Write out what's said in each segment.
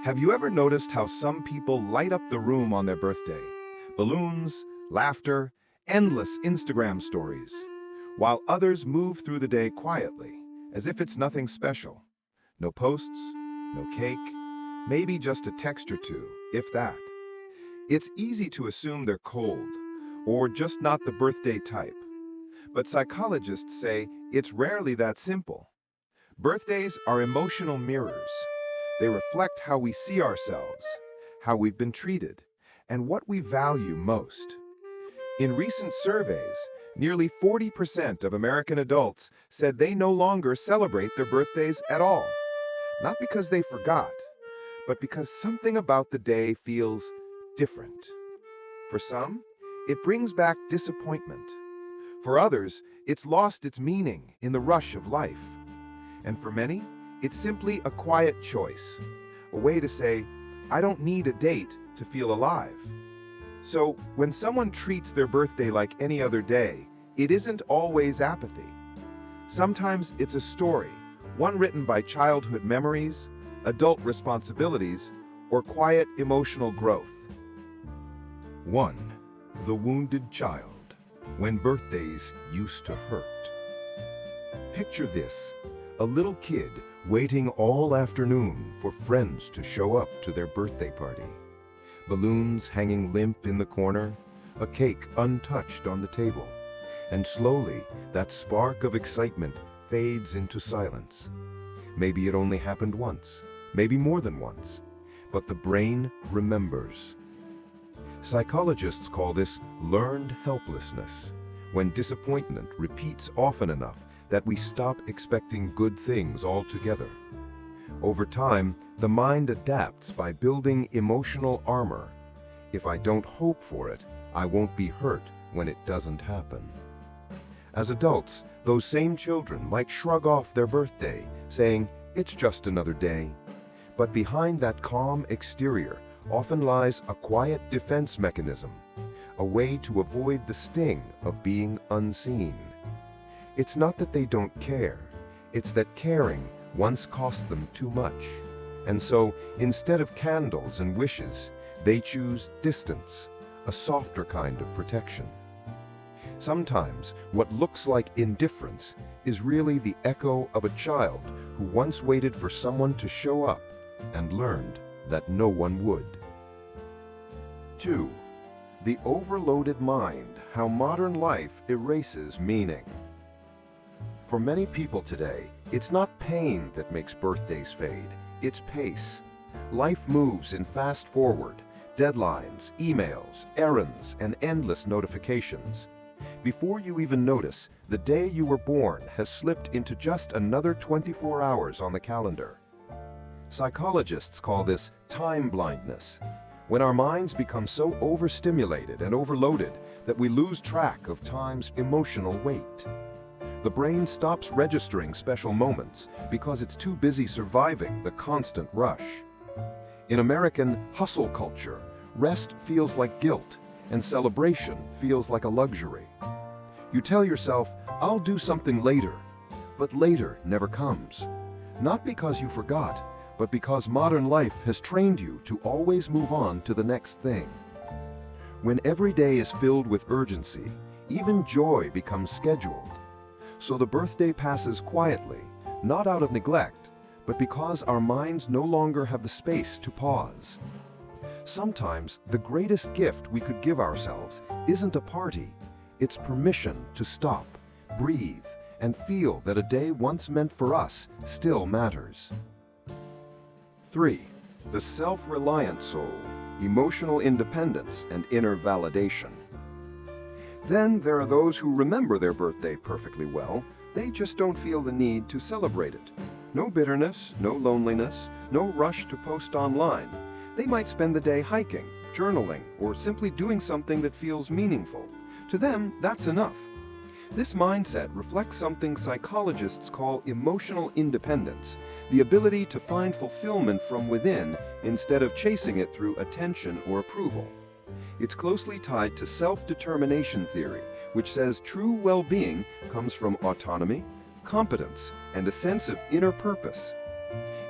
Have you ever noticed how some people light up the room on their birthday? Balloons, laughter, endless Instagram stories, while others move through the day quietly, as if it's nothing special. No posts, no cake, maybe just a text or two, if that. It's easy to assume they're cold, or just not the birthday type. But psychologists say it's rarely that simple. Birthdays are emotional mirrors. They reflect how we see ourselves, how we've been treated, and what we value most. In recent surveys, nearly 40% of American adults said they no longer celebrate their birthdays at all. Not because they forgot, but because something about the day feels different. For some, it brings back disappointment. For others, it's lost its meaning in the rush of life. And for many, it's simply a quiet choice, a way to say, I don't need a date to feel alive. So, when someone treats their birthday like any other day, it isn't always apathy. Sometimes it's a story, one written by childhood memories, adult responsibilities, or quiet emotional growth. 1. The wounded child, when birthdays used to hurt. Picture this, a little kid waiting all afternoon for friends to show up to their birthday party. Balloons hanging limp in the corner, a cake untouched on the table, and slowly that spark of excitement fades into silence. Maybe it only happened once, maybe more than once, but the brain remembers. Psychologists call this learned helplessness, when disappointment repeats often enough that we stop expecting good things altogether. Over time, the mind adapts by building emotional armor. If I don't hope for it, I won't be hurt when it doesn't happen. As adults, those same children might shrug off their birthday, saying, it's just another day. But behind that calm exterior often lies a quiet defense mechanism, a way to avoid the sting of being unseen. It's not that they don't care, it's that caring once cost them too much. And so, instead of candles and wishes, they choose distance, a softer kind of protection. Sometimes, what looks like indifference is really the echo of a child who once waited for someone to show up and learned that no one would. 2. The overloaded mind, how modern life erases meaning. For many people today, it's not pain that makes birthdays fade, it's pace. Life moves in fast forward, deadlines, emails, errands, and endless notifications. Before you even notice, the day you were born has slipped into just another 24 hours on the calendar. Psychologists call this time blindness, when our minds become so overstimulated and overloaded that we lose track of time's emotional weight. The brain stops registering special moments because it's too busy surviving the constant rush. In American hustle culture, rest feels like guilt, and celebration feels like a luxury. You tell yourself, I'll do something later, but later never comes. Not because you forgot, but because modern life has trained you to always move on to the next thing. When every day is filled with urgency, even joy becomes scheduled. So the birthday passes quietly, not out of neglect, but because our minds no longer have the space to pause. Sometimes the greatest gift we could give ourselves isn't a party, it's permission to stop, breathe, and feel that a day once meant for us still matters. 3. The self-reliant soul, emotional independence and inner validation. Then there are those who remember their birthday perfectly well, they just don't feel the need to celebrate it. No bitterness, no loneliness, no rush to post online. They might spend the day hiking, journaling, or simply doing something that feels meaningful. To them, that's enough. This mindset reflects something psychologists call emotional independence, the ability to find fulfillment from within instead of chasing it through attention or approval. It's closely tied to self-determination theory, which says true well-being comes from autonomy, competence, and a sense of inner purpose.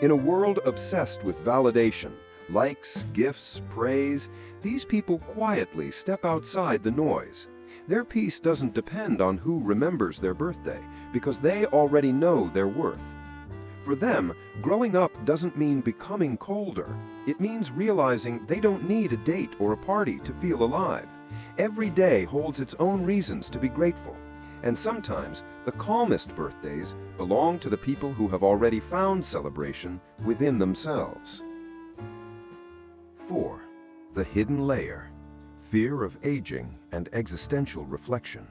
In a world obsessed with validation, likes, gifts, praise, these people quietly step outside the noise. Their peace doesn't depend on who remembers their birthday, because they already know their worth. For them, growing up doesn't mean becoming colder. It means realizing they don't need a date or a party to feel alive. Every day holds its own reasons to be grateful. And sometimes, the calmest birthdays belong to the people who have already found celebration within themselves. 4. The hidden layer. Fear of aging and existential reflection.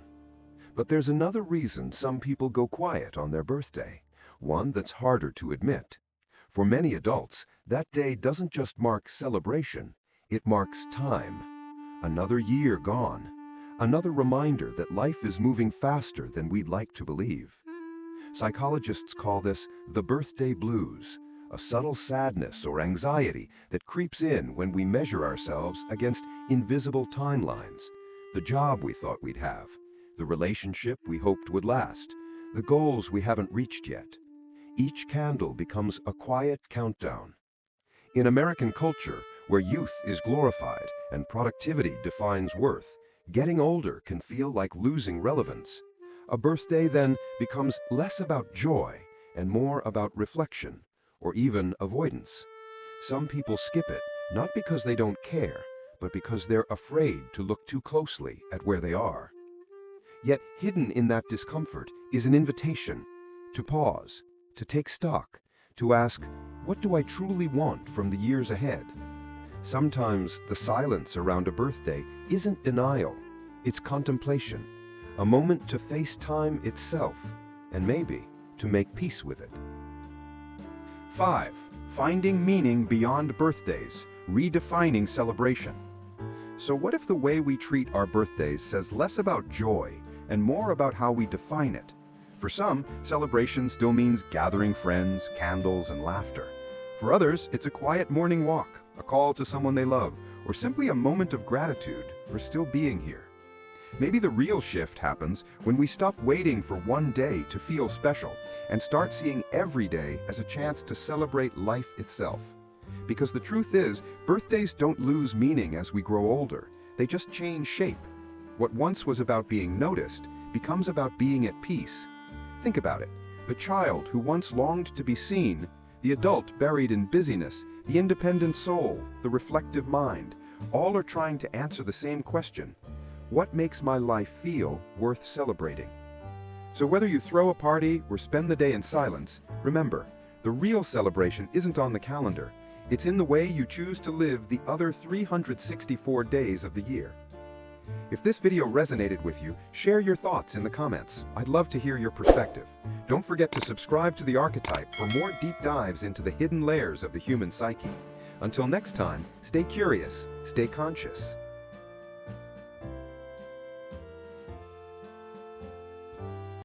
But there's another reason some people go quiet on their birthday, one that's harder to admit. For many adults, that day doesn't just mark celebration, it marks time. Another year gone. Another reminder that life is moving faster than we'd like to believe. Psychologists call this the birthday blues, a subtle sadness or anxiety that creeps in when we measure ourselves against invisible timelines. The job we thought we'd have, the relationship we hoped would last, the goals we haven't reached yet. Each candle becomes a quiet countdown. In American culture, where youth is glorified and productivity defines worth, getting older can feel like losing relevance. A birthday then becomes less about joy and more about reflection, or even avoidance. Some people skip it, not because they don't care, but because they're afraid to look too closely at where they are. Yet hidden in that discomfort is an invitation to pause, to take stock, to ask, what do I truly want from the years ahead? Sometimes the silence around a birthday isn't denial, it's contemplation, a moment to face time itself, and maybe to make peace with it. 5. Finding meaning beyond birthdays, redefining celebration. So what if the way we treat our birthdays says less about joy and more about how we define it? For some, celebration still means gathering friends, candles, and laughter. For others, it's a quiet morning walk, a call to someone they love, or simply a moment of gratitude for still being here. Maybe the real shift happens when we stop waiting for one day to feel special and start seeing every day as a chance to celebrate life itself. Because the truth is, birthdays don't lose meaning as we grow older. They just change shape. What once was about being noticed becomes about being at peace. Think about it. The child who once longed to be seen, the adult buried in busyness, the independent soul, the reflective mind, all are trying to answer the same question. What makes my life feel worth celebrating? So whether you throw a party or spend the day in silence, remember, the real celebration isn't on the calendar. It's in the way you choose to live the other 364 days of the year. If this video resonated with you, share your thoughts in the comments. I'd love to hear your perspective. Don't forget to subscribe to The Archetype for more deep dives into the hidden layers of the human psyche. Until next time, stay curious, stay conscious.